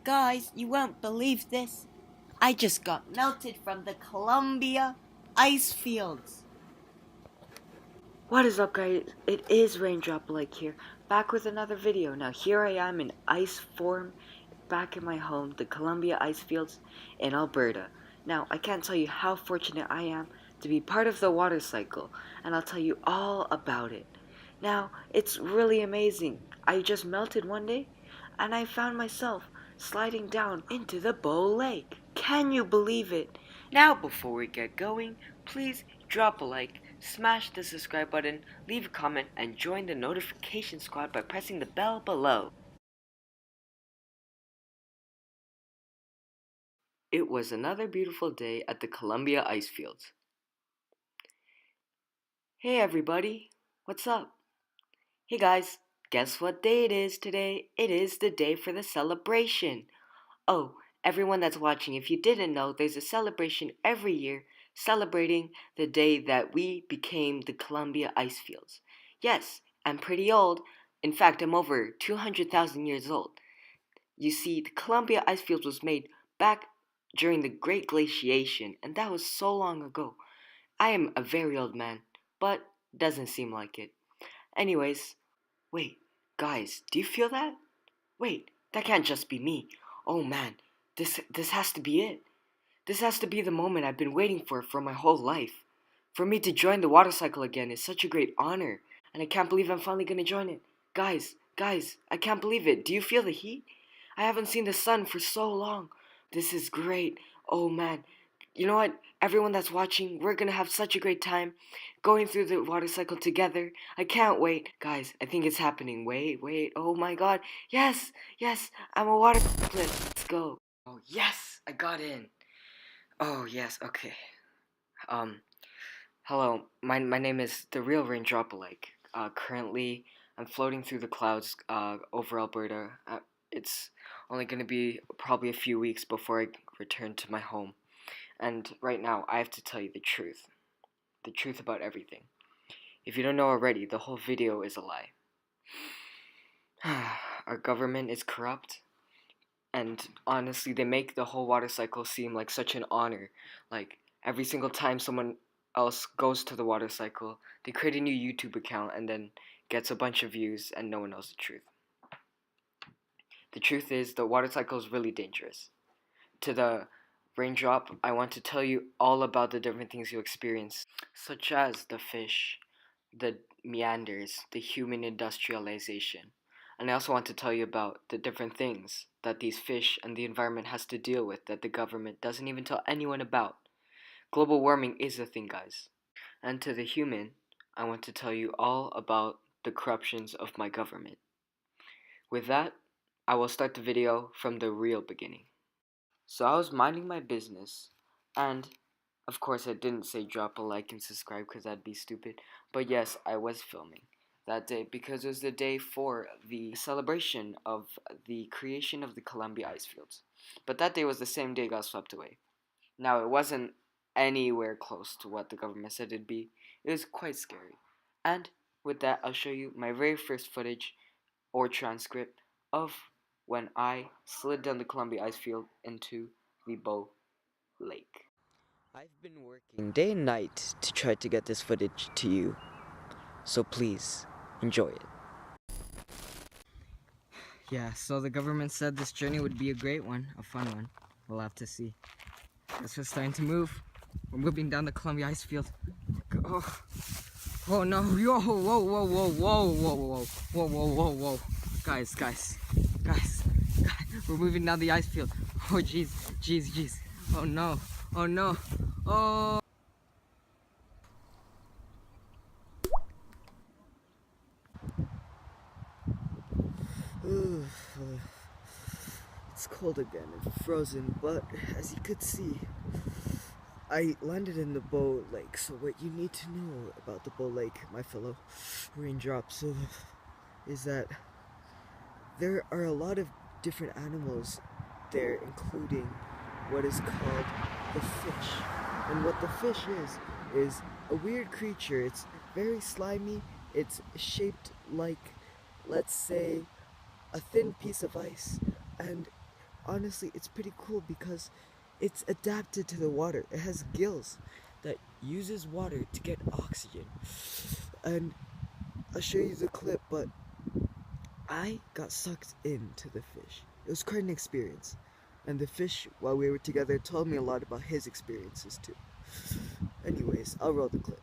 Guys, you won't believe this. I just got melted from the Columbia ice fields. What is up, guys? It is Rain Dropalike here, back with another video. Now here I am in ice form, back in my home, the Columbia ice fields in Alberta. Now I can't tell you how fortunate I am to be part of the water cycle, and I'll tell you all about it. Now it's really amazing. I just melted one day, and I found myself sliding down into the Bow Lake. Can you believe it? Now before we get going, please drop a like, smash the subscribe button, leave a comment, and join the notification squad by pressing the bell below. It was another beautiful day at the Columbia ice fields. Hey everybody, what's up? Hey guys, guess what day it is today? It is the day for the celebration. Oh, everyone that's watching, if you didn't know, there's a celebration every year celebrating the day that we became the Columbia ice fields. Yes, I'm pretty old. In fact, I'm over 200,000 years old. You see, the Columbia ice fields was made back during the Great Glaciation, and that was so long ago. I am a very old man, but doesn't seem like it. Anyways, wait, guys, do you feel that? Wait, that can't just be me. Oh man, this has to be it. This has to be the moment I've been waiting for my whole life. For me to join the water cycle again is such a great honor, and I can't believe I'm finally gonna join it. Guys, I can't believe it. Do you feel the heat? I haven't seen the sun for so long. This is great. Oh man. You know what? Everyone that's watching, we're gonna have such a great time going through the water cycle together. I can't wait. Guys, I think it's happening. Wait. Oh my god. Yes, I'm a water cyclist. Let's go. Oh yes, I got in. Oh yes, okay. Um, hello. My name is the real Rain Dropalike. Currently, I'm floating through the clouds over Alberta. It's only going to be probably a few weeks before I return to my home. And right now, I have to tell you the truth. The truth about everything. If you don't know already, the whole video is a lie. Our government is corrupt. And honestly, they make the whole water cycle seem like such an honor. Like, every single time someone else goes to the water cycle, they create a new YouTube account and then gets a bunch of views and no one knows the truth. The truth is, the water cycle is really dangerous. To the raindrop, I want to tell you all about the different things you experience, such as the fish, the meanders, the human industrialization. And I also want to tell you about the different things that these fish and the environment has to deal with that the government doesn't even tell anyone about. Global warming is a thing, guys. And to the human, I want to tell you all about the corruptions of my government. With that, I will start the video from the real beginning. So I was minding my business, and of course I didn't say drop a like and subscribe because that'd be stupid, but yes, I was filming that day because it was the day for the celebration of the creation of the Columbia ice fields. But that day was the same day it got swept away. Now, it wasn't anywhere close to what the government said it'd be. It was quite scary. And with that, I'll show you my very first footage or transcript of when I slid down the Columbia ice field into the Bow Lake. I've been working day and night to try to get this footage to you, so please enjoy it. Yeah, so the government said this journey would be a great one, a fun one. We'll have to see. Guess we're starting to move. We're moving down the Columbia ice field. Oh no, whoa. Guys. We're moving down the ice field. Oh jeez. Oh no. Oh. It's cold again and frozen, but as you could see, I landed in the Bow Lake. So what you need to know about the Bow Lake, my fellow raindrops, is that there are a lot of different animals there, including what is called the fish. And what the fish is a weird creature. It's very slimy. It's shaped like, let's say, a thin piece of ice, and honestly, it's pretty cool because it's adapted to the water. It has gills that uses water to get oxygen. And I'll show you the clip, but I got sucked into the fish. It was quite an experience. And the fish, while we were together, told me a lot about his experiences too. Anyways, I'll roll the clip.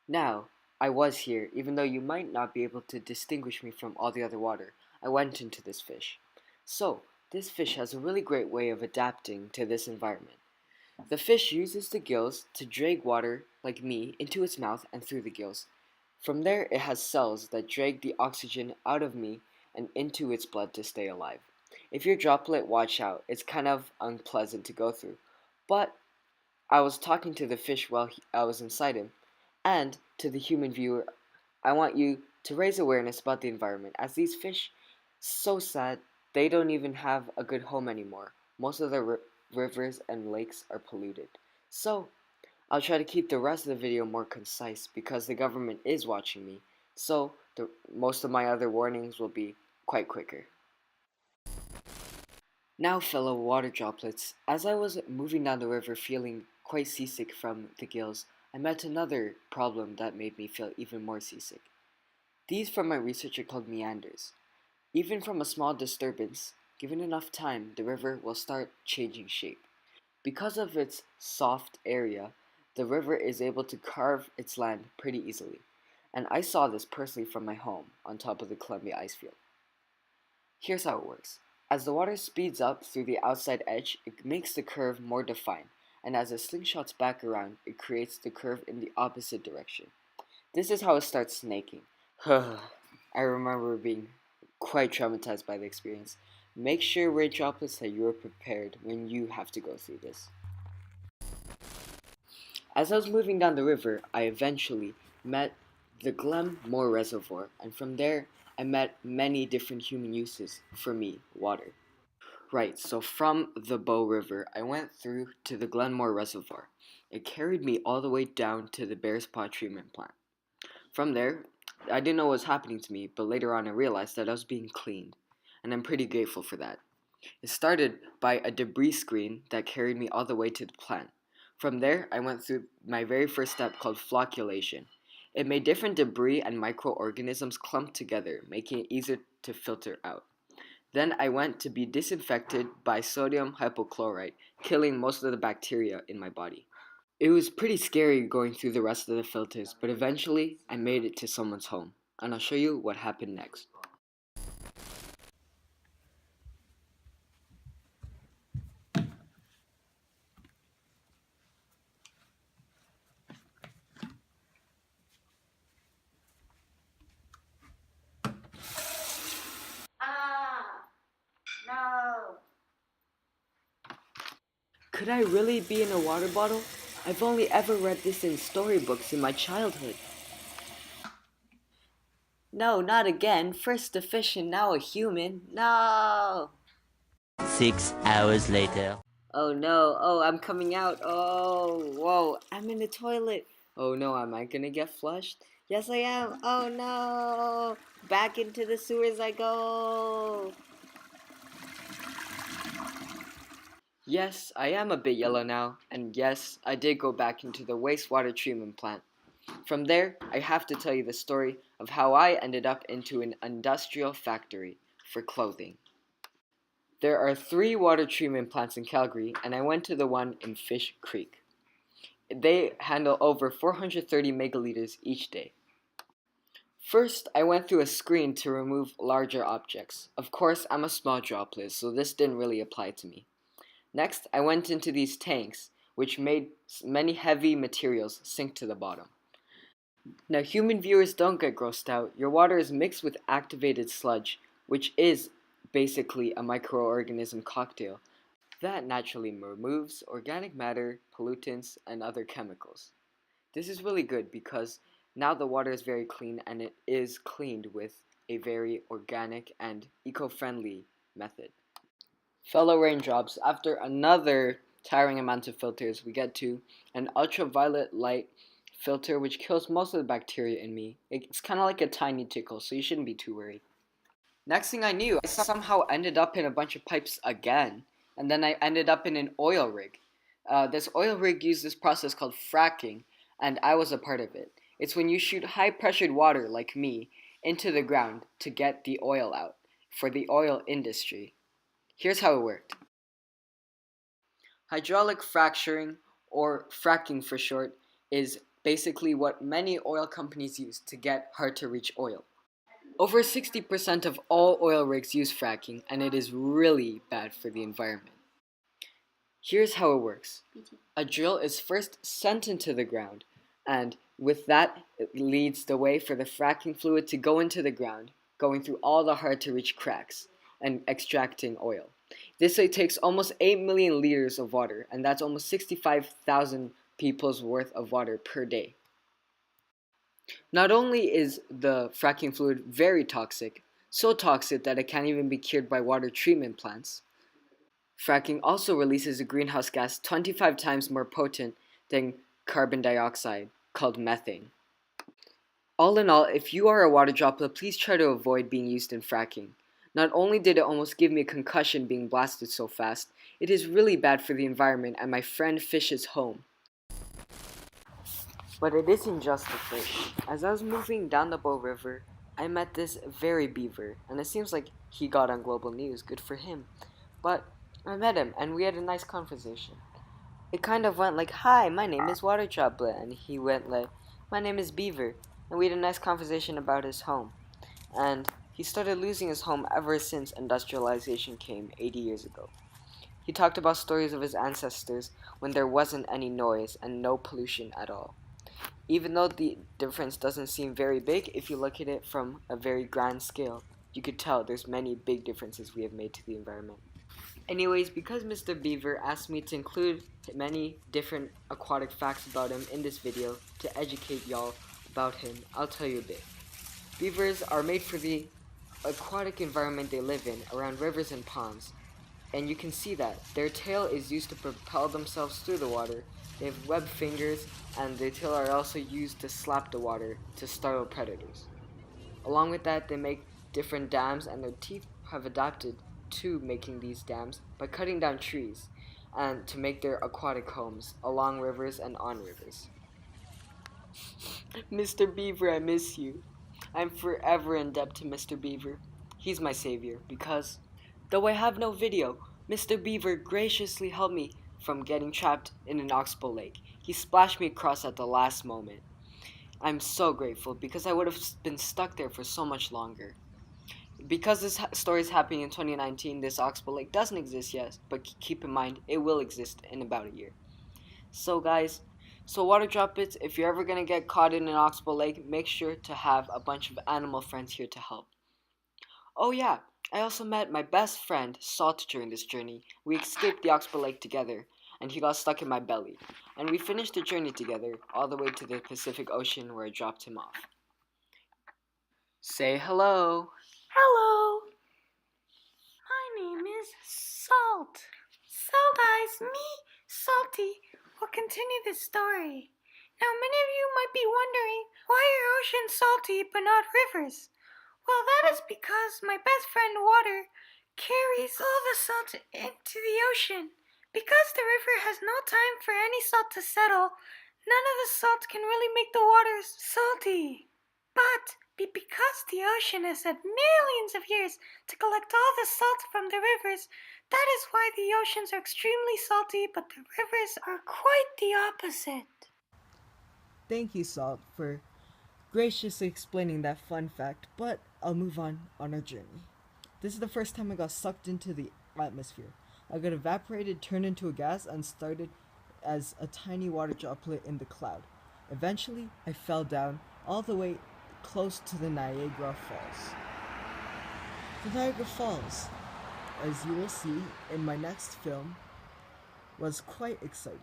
Now, I was here, even though you might not be able to distinguish me from all the other water. I went into this fish. So, this fish has a really great way of adapting to this environment. The fish uses the gills to drag water, like me, into its mouth and through the gills. From there, it has cells that drag the oxygen out of me and into its blood to stay alive. If you're droplet, watch out. It's kind of unpleasant to go through. But I was talking to the fish while I was inside him. And to the human viewer, I want you to raise awareness about the environment, as these fish, so sad, they don't even have a good home anymore. Most of the rivers and lakes are polluted. So, I'll try to keep the rest of the video more concise because the government is watching me. So, most of my other warnings will be quite quicker. Now, fellow water droplets, as I was moving down the river feeling quite seasick from the gills, I met another problem that made me feel even more seasick. These, from my research, are called meanders. Even from a small disturbance, given enough time, the river will start changing shape. Because of its soft area, the river is able to carve its land pretty easily. And I saw this personally from my home on top of the Columbia ice field. Here's how it works. As the water speeds up through the outside edge, it makes the curve more defined, and as it slingshots back around, it creates the curve in the opposite direction. This is how it starts snaking. I remember being quite traumatized by the experience. Make sure, rain droplets, that you are prepared when you have to go through this. As I was moving down the river, I eventually met the Glenmore Reservoir, and from there, I met many different human uses for me, water. Right, so from the Bow River, I went through to the Glenmore Reservoir. It carried me all the way down to the Bear Paw treatment plant. From there, I didn't know what was happening to me, but later on I realized that I was being cleaned, and I'm pretty grateful for that. It started by a debris screen that carried me all the way to the plant. From there, I went through my very first step called flocculation. It made different debris and microorganisms clump together, making it easier to filter out. Then I went to be disinfected by sodium hypochlorite, killing most of the bacteria in my body. It was pretty scary going through the rest of the filters, but eventually I made it to someone's home, and I'll show you what happened next. Ah, no. Could I really be in a water bottle? I've only ever read this in storybooks in my childhood. No, not again. First a fish and now a human. No! 6 hours later. Oh no, oh, I'm coming out. Oh, whoa, I'm in the toilet. Oh no, am I gonna get flushed? Yes, I am. Oh no! Back into the sewers I go. Yes, I am a bit yellow now, and yes, I did go back into the wastewater treatment plant. From there, I have to tell you the story of how I ended up into an industrial factory for clothing. There are 3 water treatment plants in Calgary, and I went to the one in Fish Creek. They handle over 430 megaliters each day. First, I went through a screen to remove larger objects. Of course, I'm a small droplet, so this didn't really apply to me. Next, I went into these tanks, which made many heavy materials sink to the bottom. Now, human viewers, don't get grossed out. Your water is mixed with activated sludge, which is basically a microorganism cocktail that naturally removes organic matter, pollutants, and other chemicals. This is really good because now the water is very clean, and it is cleaned with a very organic and eco-friendly method. Fellow raindrops, after another tiring amount of filters, we get to an ultraviolet light filter which kills most of the bacteria in me. It's kind of like a tiny tickle, so you shouldn't be too worried. Next thing I knew, I somehow ended up in a bunch of pipes again, and then I ended up in an oil rig. This oil rig used this process called fracking, and I was a part of it. It's when you shoot high pressured water, like me, into the ground to get the oil out for the oil industry. Here's how it worked. Hydraulic fracturing, or fracking for short, is basically what many oil companies use to get hard to reach oil. Over 60% of all oil rigs use fracking, and it is really bad for the environment. Here's how it works. A drill is first sent into the ground, and with that, it leads the way for the fracking fluid to go into the ground, going through all the hard-to-reach cracks and extracting oil. This takes almost 8 million liters of water, and that's almost 65,000 people's worth of water per day. Not only is the fracking fluid very toxic, so toxic that it can't even be cured by water treatment plants, fracking also releases a greenhouse gas 25 times more potent than carbon dioxide, called methane. All in all, if you are a water droplet, please try to avoid being used in fracking. Not only did it almost give me a concussion being blasted so fast, it is really bad for the environment and my friend Fish's home. But it isn't just the fish. As I was moving down the Bow River, I met this very beaver, and it seems like he got on global news, good for him. But I met him, and we had a nice conversation. It kind of went like, "Hi, my name is Water Droplet," and he went like, "My name is Beaver," and we had a nice conversation about his home. And he started losing his home ever since industrialization came 80 years ago. He talked about stories of his ancestors when there wasn't any noise and no pollution at all. Even though the difference doesn't seem very big, if you look at it from a very grand scale, you could tell there's many big differences we have made to the environment. Anyways, because Mr. Beaver asked me to include many different aquatic facts about him in this video to educate y'all about him, I'll tell you a bit. Beavers are made for the aquatic environment they live in, around rivers and ponds. And you can see that their tail is used to propel themselves through the water. They have webbed fingers, and their tail are also used to slap the water to startle predators. Along with that, they make different dams, and their teeth have adapted to making these dams by cutting down trees and to make their aquatic homes along rivers and on rivers. Mr. Beaver, I miss you. I'm forever in debt to Mr. Beaver. He's my savior because, though I have no video, Mr. Beaver graciously helped me from getting trapped in an oxbow lake. He splashed me across at the last moment. I'm so grateful because I would have been stuck there for so much longer. Because this story is happening in 2019, this oxbow lake doesn't exist yet, but keep in mind, it will exist in about a year. So guys, water droplets, if you're ever going to get caught in an oxbow lake, make sure to have a bunch of animal friends here to help. Oh yeah, I also met my best friend, Salt, during this journey. We escaped the oxbow lake together, and he got stuck in my belly. And we finished the journey together, all the way to the Pacific Ocean where I dropped him off. Say hello. Hello. My name is Salt. So guys, me, Salty, will continue this story. Now many of you might be wondering, why are oceans salty but not rivers? Well, that is because my best friend Water carries all the salt into the ocean. Because the river has no time for any salt to settle, none of the salt can really make the waters salty. But because the ocean has had millions of years to collect all the salt from the rivers, that is why the oceans are extremely salty, but the rivers are quite the opposite. Thank you, Salt, for graciously explaining that fun fact, but I'll move on our journey. This is the first time I got sucked into the atmosphere. I got evaporated, turned into a gas, and started as a tiny water droplet in the cloud. Eventually, I fell down all the way close to the Niagara Falls. The Niagara Falls, as you will see in my next film, was quite exciting.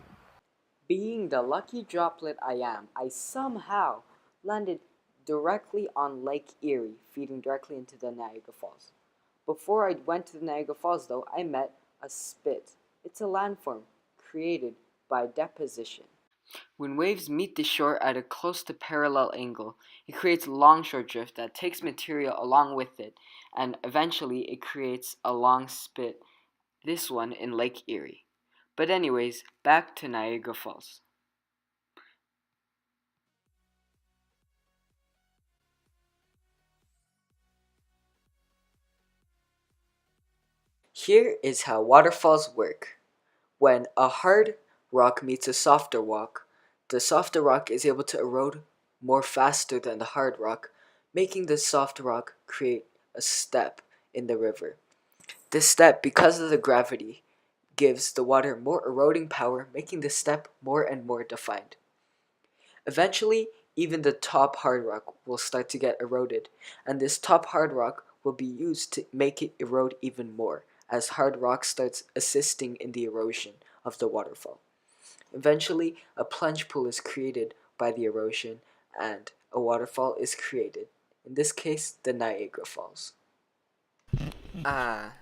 Being the lucky droplet I am, I somehow landed directly on Lake Erie, feeding directly into the Niagara Falls. Before I went to the Niagara Falls, though, I met a spit. It's a landform created by deposition. When waves meet the shore at a close to parallel angle, it creates longshore drift that takes material along with it and eventually it creates a long spit, this one in Lake Erie. But anyways, back to Niagara Falls. Here is how waterfalls work. When a hard rock meets a softer rock, the softer rock is able to erode more faster than the hard rock, making the soft rock create a step in the river. This step, because of the gravity, gives the water more eroding power, making the step more and more defined. Eventually, even the top hard rock will start to get eroded, and this top hard rock will be used to make it erode even more, as hard rock starts assisting in the erosion of the waterfall. Eventually, a plunge pool is created by the erosion, and a waterfall is created. In this case, the Niagara Falls. The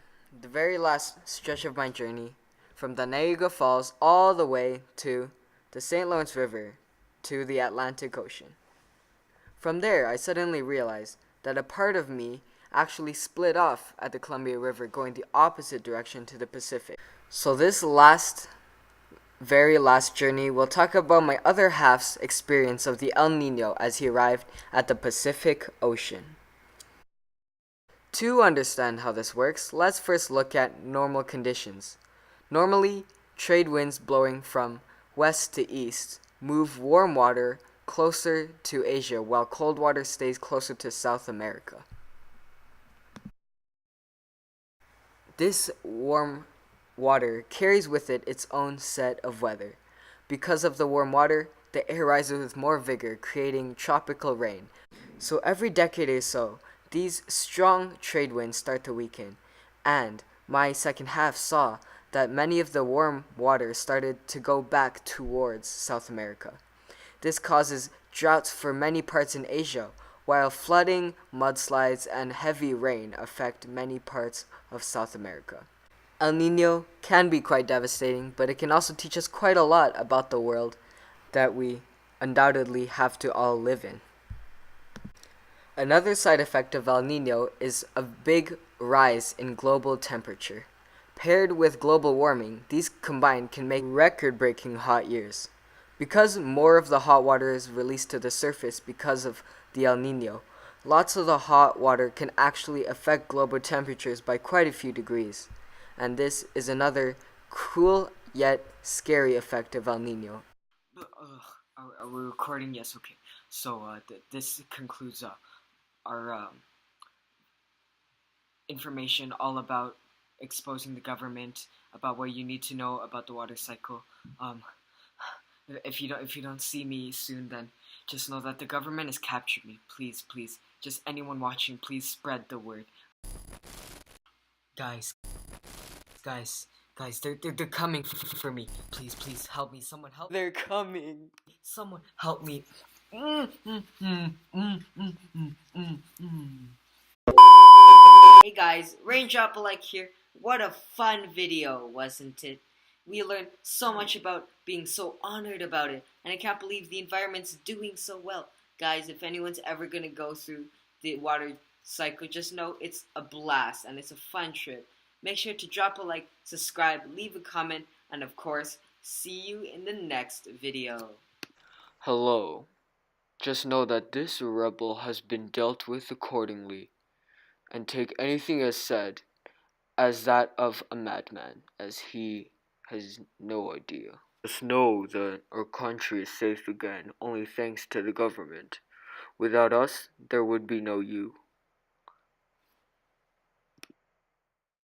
very last stretch of my journey, from the Niagara Falls all the way to the St. Lawrence River to the Atlantic Ocean. From there, I suddenly realized that a part of me actually split off at the Columbia River, going the opposite direction to the Pacific. So this very last journey, we'll talk about my other half's experience of the El Nino as he arrived at the Pacific Ocean. To understand how this works, let's first look at normal conditions. Normally, trade winds blowing from west to east move warm water closer to Asia, while cold water stays closer to South America. This warm water carries with it its own set of weather. Because of the warm water, the air rises with more vigor, creating tropical rain. So every decade or so, these strong trade winds start to weaken, and my second half saw that many of the warm water started to go back towards South America. This causes droughts for many parts in Asia, while flooding, mudslides, and heavy rain affect many parts of South America. El Nino can be quite devastating, but it can also teach us quite a lot about the world that we undoubtedly have to all live in. Another side effect of El Nino is a big rise in global temperature. Paired with global warming, these combined can make record-breaking hot years. Because more of the hot water is released to the surface because of the El Nino, lots of the hot water can actually affect global temperatures by quite a few degrees. And this is another cool yet scary effect of El Nino. Are we recording? Yes, okay. So this concludes our information all about exposing the government, about what you need to know about the water cycle. If you don't see me soon, then just know that the government has captured me. Please, please, just anyone watching, please spread the word. Guys, they're coming for me. Please, please help me. Someone help. They're coming. Someone help me. Hey guys, Rain Dropalike here. What a fun video, wasn't it? We learned so much about being so honored about it, and I can't believe the environment's doing so well. Guys, if anyone's ever gonna go through the water cycle, just know it's a blast and it's a fun trip. Make sure to drop a like, subscribe, leave a comment, and of course, see you in the next video. Hello. Just know that this rebel has been dealt with accordingly, and take anything as said as that of a madman, as he has no idea. Just know that our country is safe again, only thanks to the government. Without us, there would be no you.